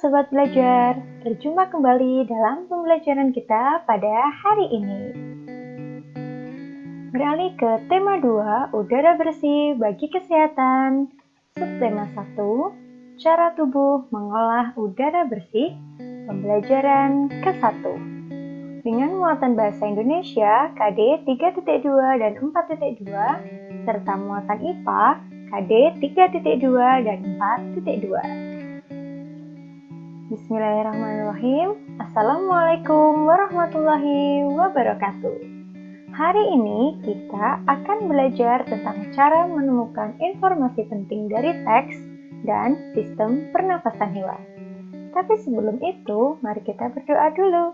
Sobat Belajar, berjumpa kembali dalam pembelajaran kita pada hari ini. Beralih ke tema 2, udara bersih bagi kesehatan. Subtema 1, cara tubuh mengolah udara bersih, pembelajaran ke-1. Dengan muatan bahasa Indonesia KD 3.2 dan 4.2, serta muatan IPA KD 3.2 dan 4.2. Bismillahirrahmanirrahim. Assalamualaikum warahmatullahi wabarakatuh. Hari ini kita akan belajar tentang cara menemukan informasi penting dari teks dan sistem pernapasan hewan. Tapi sebelum itu, mari kita berdoa dulu.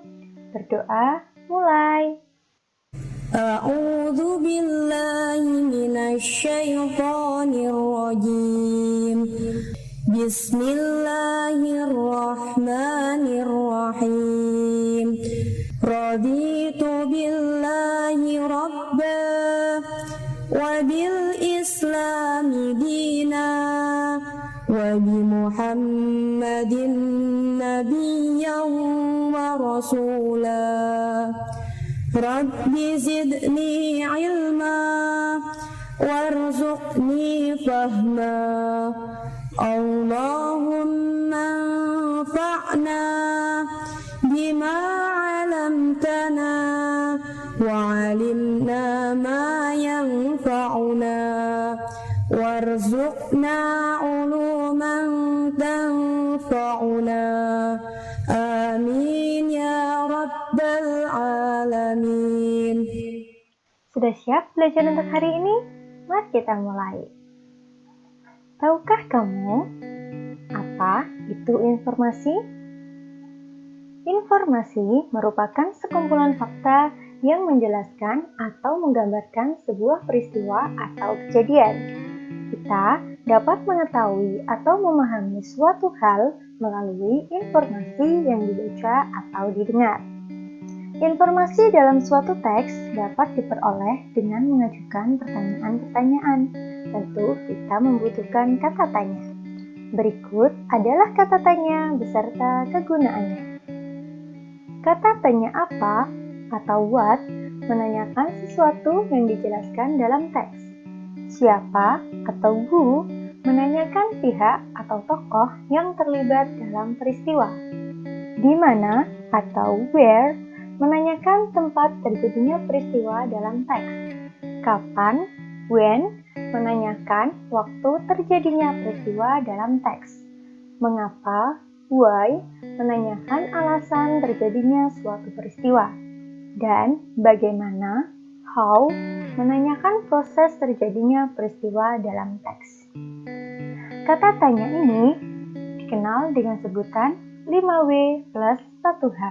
Berdoa mulai. A'udzu billahi minasy syaithanir rajim. Bismillahirrahmanirrahim. Raditu billahi rabba wa bil islami dina wa bi Muhammadin nabiyyan wa rasulah. Rabbi zidni ilma warzuqni fahma. Allahumma anfa'na bima 'allamtana wa 'allimna ma yanfa'una warzuqna 'uluman tanfa'una. Amin ya rabbal alamin. Sudah siap belajar untuk hari ini? Mari kita mulai. Tahukah kamu apa itu informasi? Informasi merupakan sekumpulan fakta yang menjelaskan atau menggambarkan sebuah peristiwa atau kejadian. Kita dapat mengetahui atau memahami suatu hal melalui informasi yang dibaca atau didengar. Informasi dalam suatu teks dapat diperoleh dengan mengajukan pertanyaan-pertanyaan. Tentu kita membutuhkan kata tanya. Berikut adalah kata tanya beserta kegunaannya. Kata tanya apa atau what menanyakan sesuatu yang dijelaskan dalam teks. Siapa atau who menanyakan pihak atau tokoh yang terlibat dalam peristiwa. Di mana atau where menanyakan tempat terjadinya peristiwa dalam teks. Kapan, when menanyakan waktu terjadinya peristiwa dalam teks. Mengapa, why menanyakan alasan terjadinya suatu peristiwa. Dan bagaimana, how menanyakan proses terjadinya peristiwa dalam teks. Kata tanya ini dikenal dengan sebutan 5W plus 1H.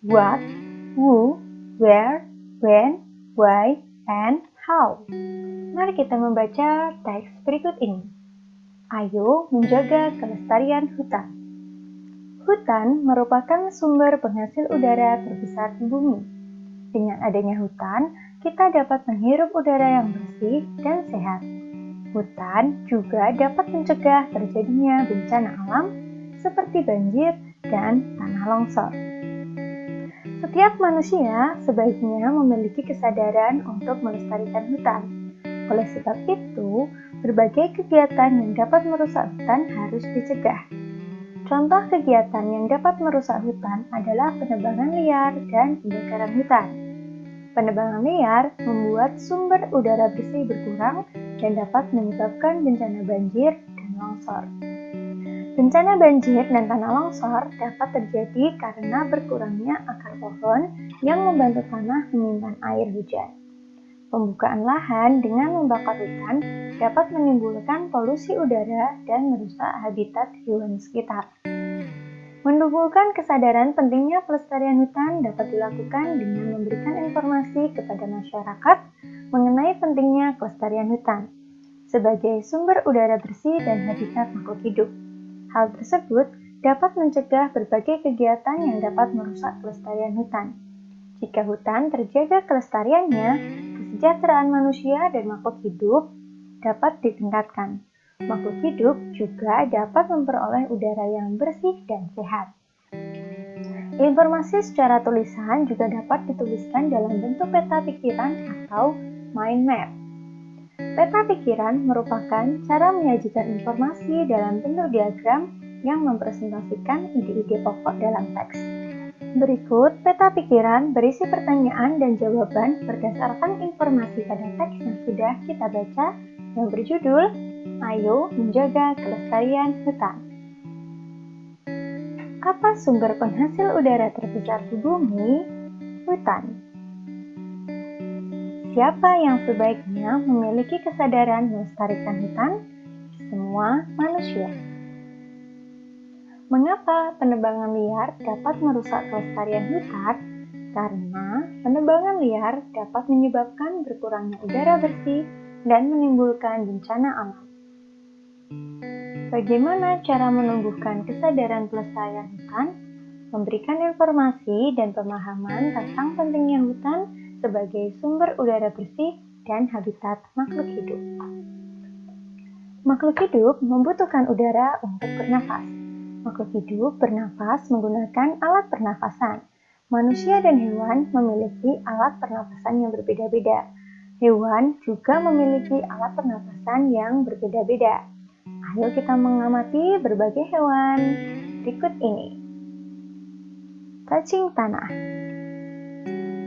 What, who, where, when, why, and how. Mari kita membaca teks berikut ini. Ayo menjaga kelestarian hutan. Hutan merupakan sumber penghasil udara terbesar di bumi. Dengan adanya hutan, kita dapat menghirup udara yang bersih dan sehat. Hutan juga dapat mencegah terjadinya bencana alam seperti banjir dan tanah longsor. Setiap manusia sebaiknya memiliki kesadaran untuk melestarikan hutan. Oleh sebab itu, berbagai kegiatan yang dapat merusak hutan harus dicegah. Contoh kegiatan yang dapat merusak hutan adalah penebangan liar dan pembakaran hutan. Penebangan liar membuat sumber udara bersih berkurang dan dapat menyebabkan bencana banjir dan longsor. Bencana banjir dan tanah longsor dapat terjadi karena berkurangnya akar pohon yang membantu tanah menyimpan air hujan. Pembukaan lahan dengan membakar hutan dapat menimbulkan polusi udara dan merusak habitat hewan sekitar. Menumbuhkan kesadaran pentingnya pelestarian hutan dapat dilakukan dengan memberikan informasi kepada masyarakat mengenai pentingnya kelestarian hutan sebagai sumber udara bersih dan habitat makhluk hidup. Hal tersebut dapat mencegah berbagai kegiatan yang dapat merusak kelestarian hutan. Jika hutan terjaga kelestariannya, kesejahteraan manusia dan makhluk hidup dapat ditingkatkan. Makhluk hidup juga dapat memperoleh udara yang bersih dan sehat. Informasi secara tulisan juga dapat dituliskan dalam bentuk peta pikiran atau mind map. Peta pikiran merupakan cara menyajikan informasi dalam bentuk diagram yang mempresentasikan ide-ide pokok dalam teks. Berikut peta pikiran berisi pertanyaan dan jawaban berdasarkan informasi pada teks yang sudah kita baca yang berjudul Ayo Menjaga Kelestarian Hutan. Apa sumber penghasil udara terbesar di bumi? Hutan. Siapa yang sebaiknya memiliki kesadaran melestarikan hutan? Semua manusia. Mengapa penebangan liar dapat merusak kelestarian hutan? Karena penebangan liar dapat menyebabkan berkurangnya udara bersih dan menimbulkan bencana alam. Bagaimana cara menumbuhkan kesadaran pelestarian hutan? Memberikan informasi dan pemahaman tentang pentingnya hutan sebagai sumber udara bersih dan habitat makhluk hidup. Makhluk hidup membutuhkan udara untuk bernafas. Makhluk hidup bernafas menggunakan alat pernafasan. Manusia dan hewan memiliki alat pernafasan yang berbeda-beda. Hewan juga memiliki alat pernafasan yang berbeda-beda. Ayo kita mengamati berbagai hewan berikut ini. Cacing tanah.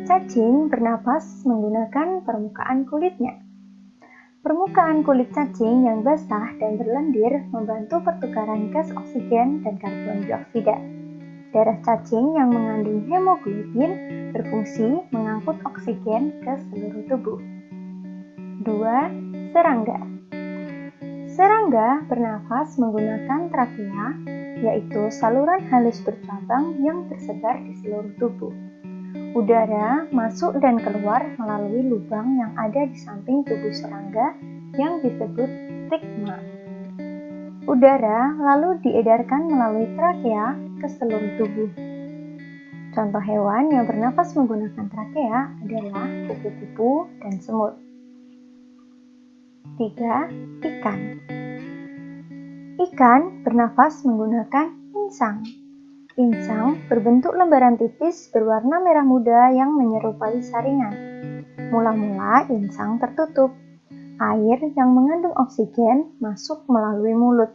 Cacing bernafas menggunakan permukaan kulitnya. Permukaan kulit cacing yang basah dan berlendir membantu pertukaran gas oksigen dan karbon dioksida. Darah cacing yang mengandung hemoglobin berfungsi mengangkut oksigen ke seluruh tubuh. 2. Serangga. Serangga bernafas menggunakan trakea, yaitu saluran halus bercabang yang tersebar di seluruh tubuh. Udara masuk dan keluar melalui lubang yang ada di samping tubuh serangga yang disebut stigma. Udara lalu diedarkan melalui trakea ke seluruh tubuh. Contoh hewan yang bernafas menggunakan trakea adalah kupu-kupu dan semut. 3. Ikan. Ikan bernafas menggunakan insang. Insang berbentuk lembaran tipis berwarna merah muda yang menyerupai saringan. Mula-mula insang tertutup. Air yang mengandung oksigen masuk melalui mulut.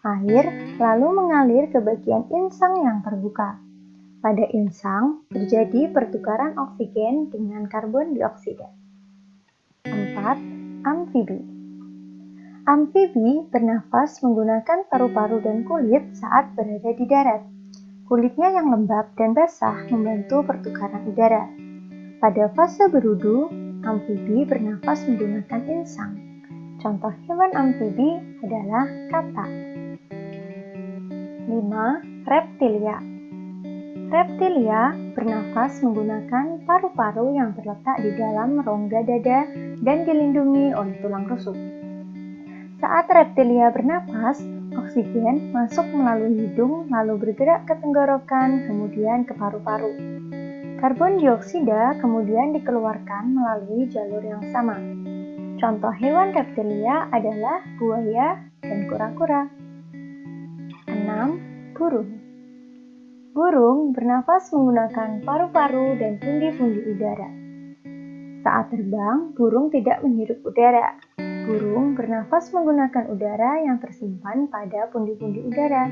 Air lalu mengalir ke bagian insang yang terbuka. Pada insang terjadi pertukaran oksigen dengan karbon dioksida. 4. Amfibi. Amfibi bernafas menggunakan paru-paru dan kulit saat berada di darat. Kulitnya yang lembab dan basah membantu pertukaran udara. Pada fase berudu, amfibi bernafas menggunakan insang. Contoh hewan amfibi adalah katak. 5. Reptilia. Reptilia bernafas menggunakan paru-paru yang terletak di dalam rongga dada dan dilindungi oleh tulang rusuk. Saat reptilia bernafas, oksigen masuk melalui hidung lalu bergerak ke tenggorokan, kemudian ke paru-paru. Karbon dioksida kemudian dikeluarkan melalui jalur yang sama. Contoh hewan reptilia adalah buaya dan kura-kura. 6. Burung. Burung bernafas menggunakan paru-paru dan pundi-pundi udara. Saat terbang, burung tidak menghirup udara. Burung bernafas menggunakan udara yang tersimpan pada pundi-pundi udara.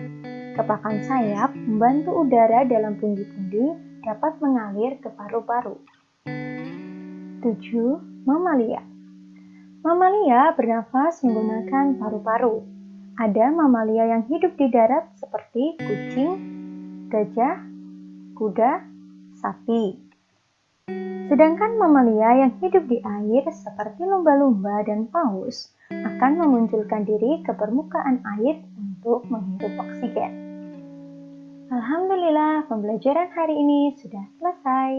Kepakan sayap membantu udara dalam pundi-pundi dapat mengalir ke paru-paru. 7. Mamalia. Mamalia bernafas menggunakan paru-paru. Ada mamalia yang hidup di darat seperti kucing, gajah, kuda, sapi. Sedangkan mamalia yang hidup di air seperti lumba-lumba dan paus akan memunculkan diri ke permukaan air untuk menghirup oksigen. Alhamdulillah, pembelajaran hari ini sudah selesai.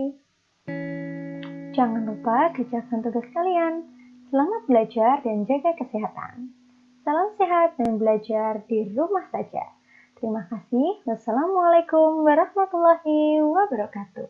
Jangan lupa kerjakan tugas kalian. Selamat belajar dan jaga kesehatan. Salam sehat dan belajar di rumah saja. Terima kasih. Wassalamualaikum warahmatullahi wabarakatuh.